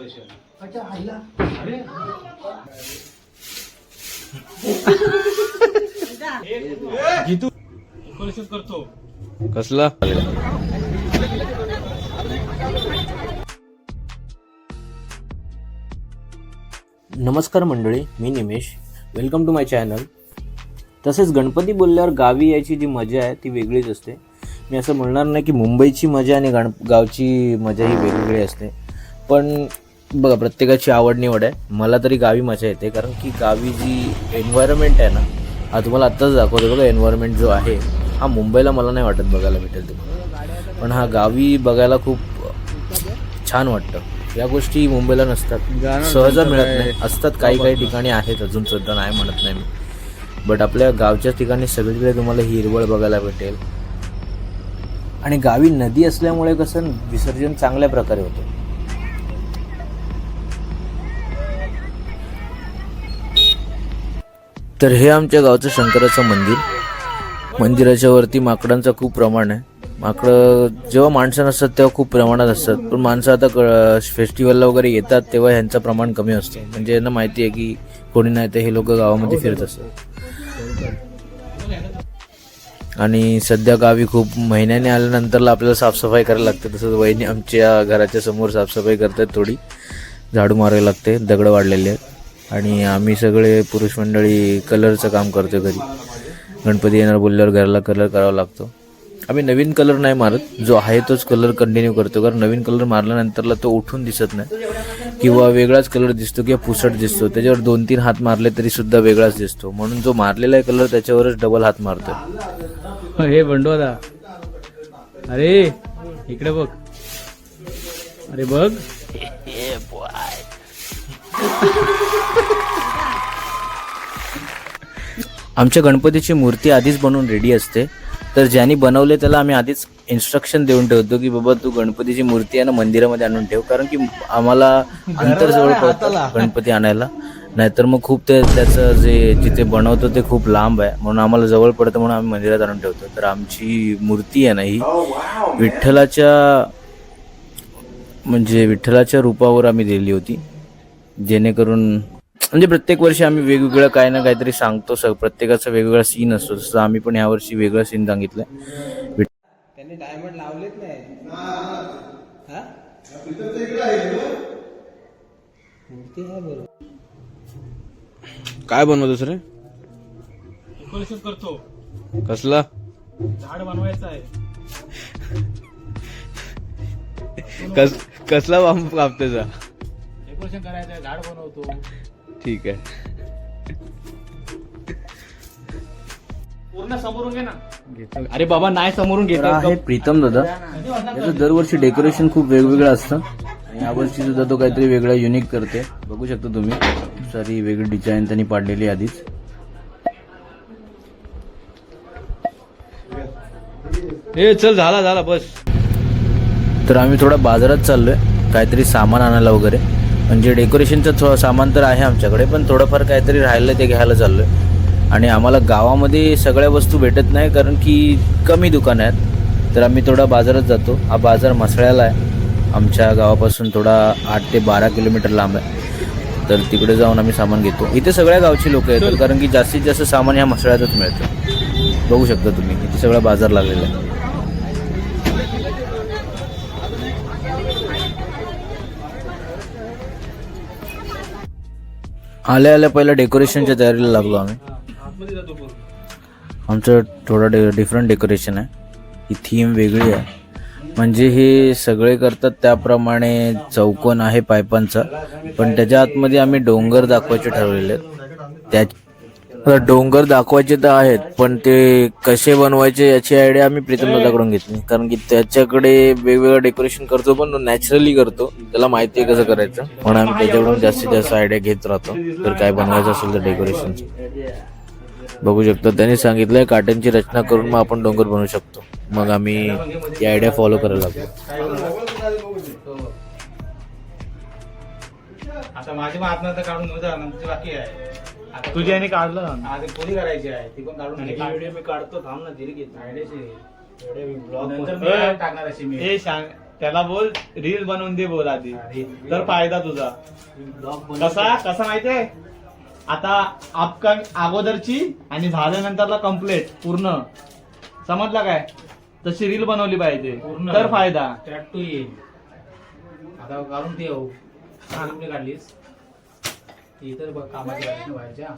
Decoration. अच्छा आईला अरे गीतू डेकोरेशन करतो. कसला नमस्कार मंडळी, मी Nimesh. Welcome to my channel. तसेच गणपती बोलल्यावर गावी यायची जी मजा आहे ती वेगळीच असते. मी असं म्हणणार नाही की मुंबईची मजा आणि गावची मजा ही वेगवेगळी असते, पण बघा प्रत्येकाची आवड निवड आहे. मला तरी गावी मजा येते, कारण की गावी जी एन्व्हायरमेंट आहे ना, हा तुम्हाला आत्ताच दाखवतो बघा. एन्व्हायरमेंट जो आहे हा मुंबईला मला नाही वाटत बघायला भेटेल तुम्हाला, पण हा गावी बघायला खूप छान वाटतं. या गोष्टी मुंबईला नसतात, सहज मिळत नाही. असतात काही काही ठिकाणी आहेत अजून सुद्धा, नाही म्हणत नाही मी, बट आपल्या गावच्या ठिकाणी सगळीकडे तुम्हाला हिरवळ बघायला भेटेल. आणि गावी नदी असल्यामुळे कसं विसर्जन चांगल्या प्रकारे होतं. तर हे आमच्या गावचं शंकराचं मंदिर. मंदिराच्या वरती माकडांचं खूप प्रमाण आहे. माकडं जेव्हा माणसं नसतात तेव्हा खूप प्रमाणात असतात, पण माणसं आता फेस्टिवलला वगैरे येतात तेव्हा ह्यांचं प्रमाण कमी असतं. म्हणजे यांना माहिती आहे की कोणी नाही तर हे लोक गावामध्ये फिरत असतात. आणि सध्या गावी खूप महिन्याने आल्यानंतरला आपल्याला साफसफाई करायला लागते. तसंच वहिनी आमच्या घराच्या समोर साफसफाई करतात, थोडी झाडू मारायला लागते, दगडं वाढलेले आहेत. आणि आम्ही सगळे पुरुष मंडळी कलरचं काम करतो घरी. गणपती येणार बोलल्यावर घराला कलर करावा लागतो. आम्ही नवीन कलर नाही मारत, जो आहे तोच कलर कंटिन्यू करतो, कारण नवीन कलर मारल्यानंतरला तो उठून दिसत नाही किंवा वेगळाच कलर दिसतो किंवा पुसट दिसतो. त्याच्यावर 2-3 हात मारले तरी सुद्धा वेगळाच दिसतो. म्हणून जो मारलेला आहे कलर त्याच्यावरच डबल हात मारतो. हे बंडोदा, अरे इकडे बघ, अरे बघ. आमच्या गणपतीची मूर्ती आधीच बनवून रेडी असते, तर ज्यांनी बनवले त्याला आम्ही आधीच इन्स्ट्रक्शन देऊन ठेवतो की बाबा तू गणपतीची मूर्ती आहे ना मंदिरामध्ये आणून ठेव, कारण की आम्हाला अंतर जवळ पडतं गणपती आणायला. नाहीतर मग खूप त्याचं जे जिथे बनवतो ते खूप लांब आहे, म्हणून आम्हाला जवळ पडतं, म्हणून आम्ही मंदिरात आणून ठेवतो. तर आमची मूर्ती आहे ना ही विठ्ठलाच्या रूपावर आम्ही दिली होती, जेणेकरून म्हणजे प्रत्येक वर्षी आम्ही वेगवेगळं काही ना काहीतरी सांगतो. प्रत्येकाचा वेगवेगळा सीन असतो, तसं आम्ही पण यावर्षी वेगळं सीन सांगितलंय. त्यांनी डायमंड लावलेच नाही. काय बनवतोस रे? डेकोरेशन करतो. कसला झाड बनवायचं आहे. कसला बांबू कापतेचा? डेकोरेशन करायचं आहे, झाड बनवतो. ठीक आहे. पूर्ण समोरून घे ना. अरे बाबा नाही समोरून घेतो. आहे प्रीतम दादा. त्याचं दरवर्षी डेकोरेशन खूप वेगवेगळं असतं, आणि यावर्षी सुद्धा तो काहीतरी वेगळा युनिक करते. बघू शकता तुम्ही, खूप सारी वेगळी डिझाईन त्यांनी पाडलेली आधीच. ए चल, झाला बस. तर आम्ही थोडा बाजारात चाललोय काहीतरी सामान आणायला वगैरे. म्हणजे डेकोरेशनचं सामान तर आहे आमच्याकडे, पण थोडंफार काहीतरी राहिलं ते घ्यायला चाललोय. आणि आम्हाला गावामध्ये सगळ्या वस्तू भेटत नाही, कारण की कमी दुकानं आहेत. तर आम्ही थोडा बाजारात जातो. हा बाजार मसळ्याला आहे, आमच्या गावापासून थोडा 8 ते 12 किलोमीटर लांब आहे. तर तिकडे जाऊन आम्ही सामान घेतो. इथे सगळ्या गावची लोक येतात, कारण की जास्तीत जास्त सामान ह्या मसळ्यातच मिळतं. बघू शकता तुम्ही, इथे सगळा बाजार लागलेला आहे. आल्या आल्या पहिला डेकोरेशनच्या तयारीला लागलो आम्ही. आमचं थोडं डिफरंट डेकोरेशन आहे. ही थीम वेगळी आहे. म्हणजे हे सगळे करतात त्याप्रमाणे चौकोन आहे पायपांचा, पण त्याच्या आतमध्ये आम्ही डोंगर दाखवायचे ठरवलेले आहेत. डोंगर दाखवायचे तर आहेत, पण ते कसे बनवायचे याची आयडिया आम्ही प्रीतम दादाकडून घेतली, कारण की त्याच्याकडे वेगवेगळं डेकोरेशन करतो, पण नॅचरली करतो, त्याला माहिती आहे कसं करायचं, म्हणून आम्ही त्याच्याकडून जास्तीत जास्त आयडिया घेत राहतो. तर काय बनवायचं असेल तर डेकोरेशनचं बघू शकतो. त्यांनी सांगितलंय काट्यांची रचना करून मग आपण डोंगर बनवू शकतो. मग आम्ही ही आयडिया फॉलो करायला लागलो. आता माझी आत्महत्या काढून नव्हतं, बाकी आहे. तुझी आणि काढलं आता कोणी करायची आहे ती पण काढून व्हिडिओ मी काढतो. थांब ना, दिली घेत नंतर टाकणार अशी मी. हे सांग त्याला बोल रील बनवून दे बोल आधी, तर फायदा तुझा. कसा माहितीये, आता अपकम अगोदरची आणि झाल्यानंतरला कम्प्लीट पूर्ण, समजला काय, तशी रील बनवली पाहिजे तर फायदा. टॅटू येईल आता काढून ठेव. काढलीस ती तर बघ कामाची व्हायच्या.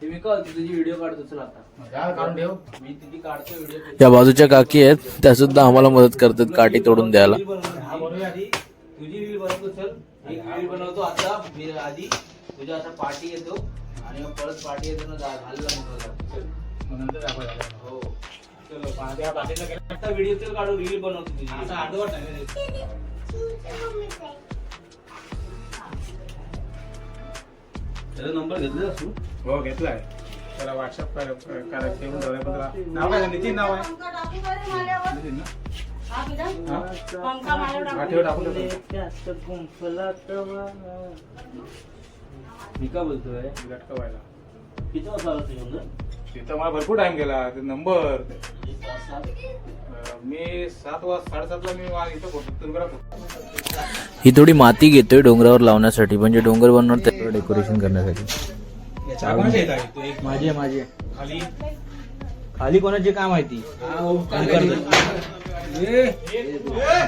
तुम्ही का तुझी व्हिडिओ काढत असेल आता काढून ठेव. मी तिथे काढतो व्हिडिओ. या बाजूच्या काकी आहेत, त्या सुद्धा आम्हाला मदत करतात काठी तोडून द्यायला. तुझी रील बनवतो, चल एक रील बनवतो आता. मी आधी तुझ्या आता पार्टी येतो आणि मग परत पार्टी येतो ना घालला नंतर दाखवायला. हो चलो त्या बाकीचं केलं. आता व्हिडिओ चल काढू, रील बनवतो तुझी. आता अर्धवट नाही रे. त्याचा नंबर घेतला असू. हो घेतलाय, त्याला व्हॉट्सअप करायला ठेवून ठेवलंय. पण त्याला नाव काय, नितीन नाव आहे, नितीन ना. हा, ठेव, टाकून ठेव. मी का बोलतोय लटकवायला किती वाजता आला तुझ्या? तिथं मला भरपूर टाइम गेला. ते नंबर मी 7:30 मी इथं पोहोचतो. ही थोडी माती घेतोय डोंगरावर लावण्यासाठी, म्हणजे डोंगर बनवून त्याच्यावर डेकोरेशन करण्यासाठी. माझी खाली कोणाची काय माहिती.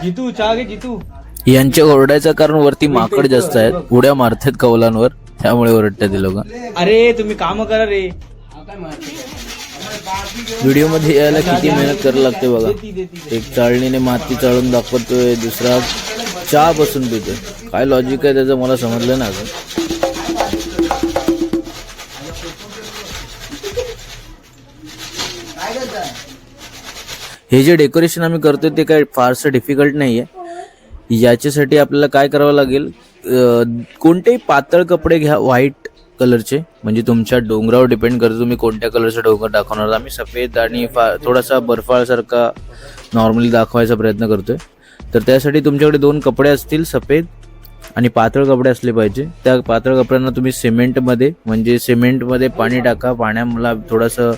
जितू चहा घे जितू. यांच्या ओरडायचं कारण वरती माकड जास्त आहेत, उड्या मारतात कौलांवर, त्यामुळे ओरडतात ते लोक. अरे तुम्ही काम करा रे. व्हिडिओ मध्ये यायला किती मेहनत करायला लागते बघा. एक चाळणीने माती चाळून दाखवतोय, दुसरा चहा बसून पितोय. काय लॉजिक आहे त्याचं मला समजलं ना अजून. हे जे डेकोरेशन आम्ही करतोय ते काय फारसं डिफिकल्ट नाहीये. याच्यासाठी आपल्याला काय करावं लागेल, कोणतेही पातळ कपडे घ्या व्हाईट कलरचे, म्हणजे तुमच्या डोंगरावर डिपेंड करतो तुम्ही कोणत्या कलरचा डोंगर दाखवणार. आम्ही सफेद आणि थोडासा बर्फाळसारखा नॉर्मली दाखवायचा प्रयत्न करतोय. तर त्यासाठी तुमच्याकडे 2 कपडे असतील, सफेद आणि पातळ कपडे असले पाहिजे. त्या पातळ कपड्यांना तुम्ही सिमेंटमध्ये पाणी टाका, पाण्याला थोडंसं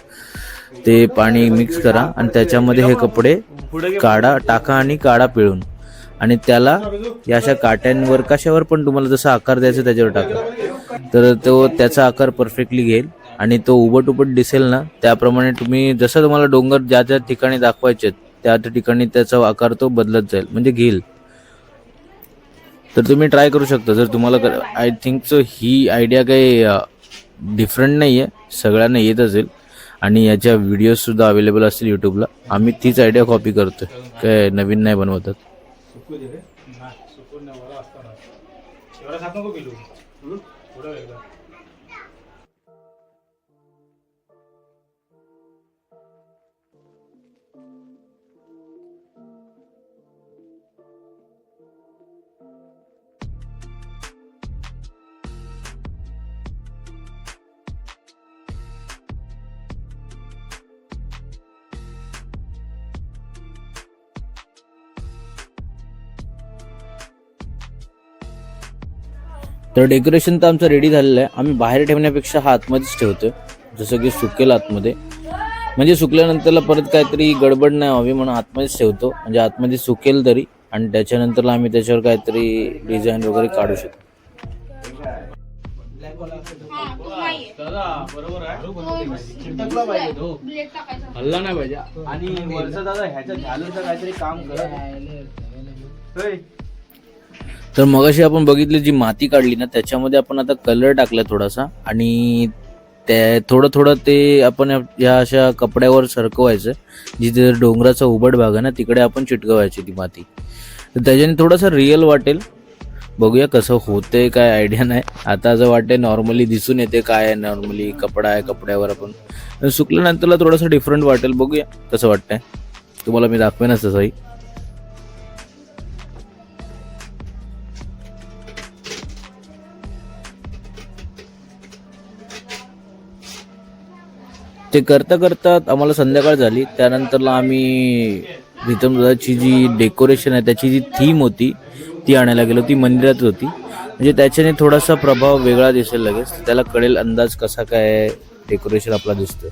ते पाणी मिक्स करा आणि त्याच्यामध्ये हे कपडे टाका आणि काढा पिळून, आणि त्याला या अशा काट्यांवर कशावर पण तुम्हाला जसा आकार द्यायचा त्याच्यावर टाका. तर तो त्याचा आकार परफेक्टली घेईल आणि तो उभट उभट दिसेल ना, त्याप्रमाणे तुम्ही जसं तुम्हाला डोंगर ज्या ज्या ठिकाणी दाखवायचे त्या ठिकाणी त्याचा आकार तो बदलत जाईल, म्हणजे घेईल. तर तुम्ही ट्राय करू शकता जर तुम्हाला. I think so he idea काही डिफरंट नाही आहे, सगळ्यांना येत असेल आणि याच्या व्हिडिओज सुद्धा अवेलेबल असतील यूट्यूबला. आम्ही तीच आयडिया कॉपी करतोय, काय नवीन नाही बनवतात. एवढा साथ नको पिलू, थोडं वेगळं. तर डेकोरेशन तर आमचं रेडी झालेलं आहे. आम्ही बाहेर ठेवण्यापेक्षा हा आतमध्येच ठेवतोय, जसं की सुकेल आतमध्ये, म्हणजे सुकल्यानंतरला परत काहीतरी गडबड नाही व्हावी म्हणून आतमध्येच ठेवतो, म्हणजे आतमध्ये सुकेल तरी, आणि त्याच्यानंतरला आम्ही त्याच्यावर काहीतरी डिझाईन वगैरे काढू शकतो. बरोबर आहे, चिटकला पाहिजे तो, हल्ला नाही पाहिजे. आणि वरचा दादा ह्याच्या झालरचं काहीतरी काम कर. तर मगाशी आपण बघितली जी माती काढली ना, त्याच्यामध्ये आपण आता कलर टाकला थोडासा, आणि ते थोडं ते आपण या अशा कपड्यावर सरकवायचं, जिथे डोंगराचा उबड भाग आहे ना तिकडे आपण चिटकवायची ती माती. तर त्याच्याने थोडासा रिअल वाटेल. बघूया कसं होतंय, काय आयडिया नाही. आता असं वाटतंय नॉर्मली दिसून येते काय आहे, नॉर्मली कपडा आहे, कपड्यावर आपण सुकल्यानंतरला थोडंसं डिफरंट वाटेल. बघूया कसं वाटतंय, तुम्हाला मी दाखवेनच तसंही. ते करता करता आम्हाला संध्याकाळ झाली. त्यानंतरला आम्ही प्रीतमदाची जी डेकोरेशन आहे त्याची जी थीम होती ती आणायला गेलो. ती मंदिरात होती, म्हणजे त्याच्याने थोडासा प्रभाव वेगळा दिसेल, लगेच त्याला कळेल अंदाज कसा काय डेकोरेशन आपला दिसतोय.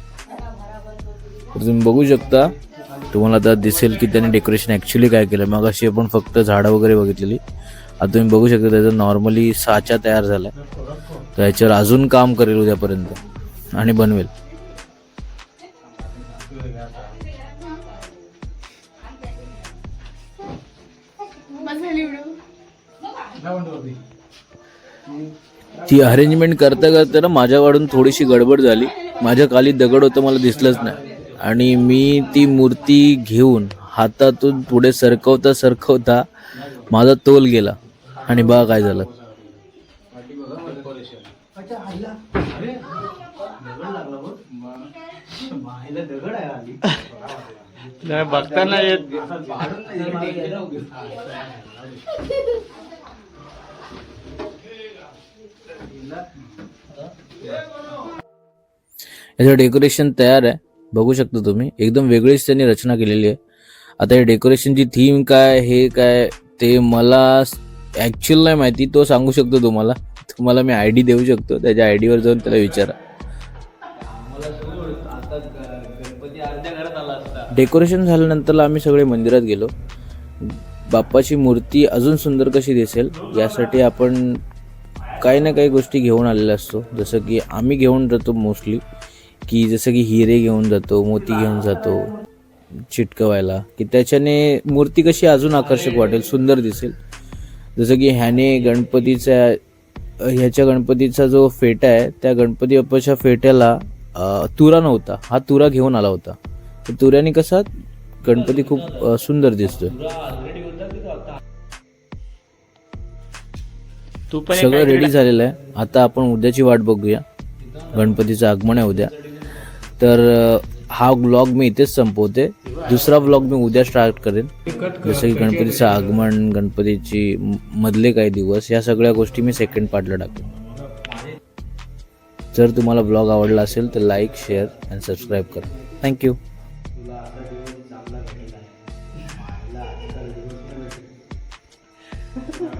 तर तुम्ही बघू शकता तुम्हाला आता दिसेल की त्याने डेकोरेशन ॲक्च्युली काय केलं. मग अशी आपण फक्त झाडं वगैरे बघितलेली, आता तुम्ही बघू शकता त्याचा नॉर्मली साचा तयार झाला तर याच्यावर अजून काम करेल उद्यापर्यंत आणि बनवेल. ती अरेंजमेंट करता करता ना माझ्याकडून थोडीशी गडबड झाली. माझ्या खाली दगड होतं मला दिसलंच नाही आणि मी ती मूर्ती घेऊन हातातून पुढे सरकवता माझा तोल गेला आणि बघा काय झालं. बघताना येत याचं डेकोरेशन तयार आहे, बघू शकता तुम्ही. एकदम वेगळीच त्यांनी रचना केलेली आहे. आता हे डेकोरेशनची थीम काय हे काय ते मला ॲक्च्युअल नाही माहिती, तो सांगू शकतो तुम्हाला मी ID देऊ शकतो, त्याच्या ID वर जाऊन त्याला विचारा. डेकोरेशन झाल्यानंतर आम्ही सगळे मंदिरात गेलो. बाप्पाची मूर्ती अजून सुंदर कशी दिसेल यासाठी आपण काही ना काही गोष्टी घेऊन आलेल्या असतो. जसं की आम्ही घेऊन जातो मोस्टली की जसं की हिरे घेऊन जातो, मोती घेऊन जातो चिटकवायला, की त्याच्याने मूर्ती कशी अजून आकर्षक वाटेल, सुंदर दिसेल. जसं की ह्याच्या गणपतीचा जो फेटा आहे त्या गणपती बाप्पाच्या फेट्याला तुरा नव्हता, हा तुरा घेऊन आला होता. तर तुऱ्याने कसा गणपती खूप सुंदर दिसतोय. सगळं रेडी झालेलं आहे. आता आपण उद्याची वाट बघूया. गणपतीचं आगमन आहे उद्या. तर हा व्लॉग मी इथेच संपवते. दुसरा व्लॉग मी उद्या स्टार्ट करेन, जसं की गणपतीचं आगमन, गणपतीची मधले काही दिवस, या सगळ्या गोष्टी मी सेकंड पार्टला टाकेन. जर तुम्हाला व्लॉग आवडला असेल तर लाईक, शेअर आणि सबस्क्राईब करा. थँक्यू. तुला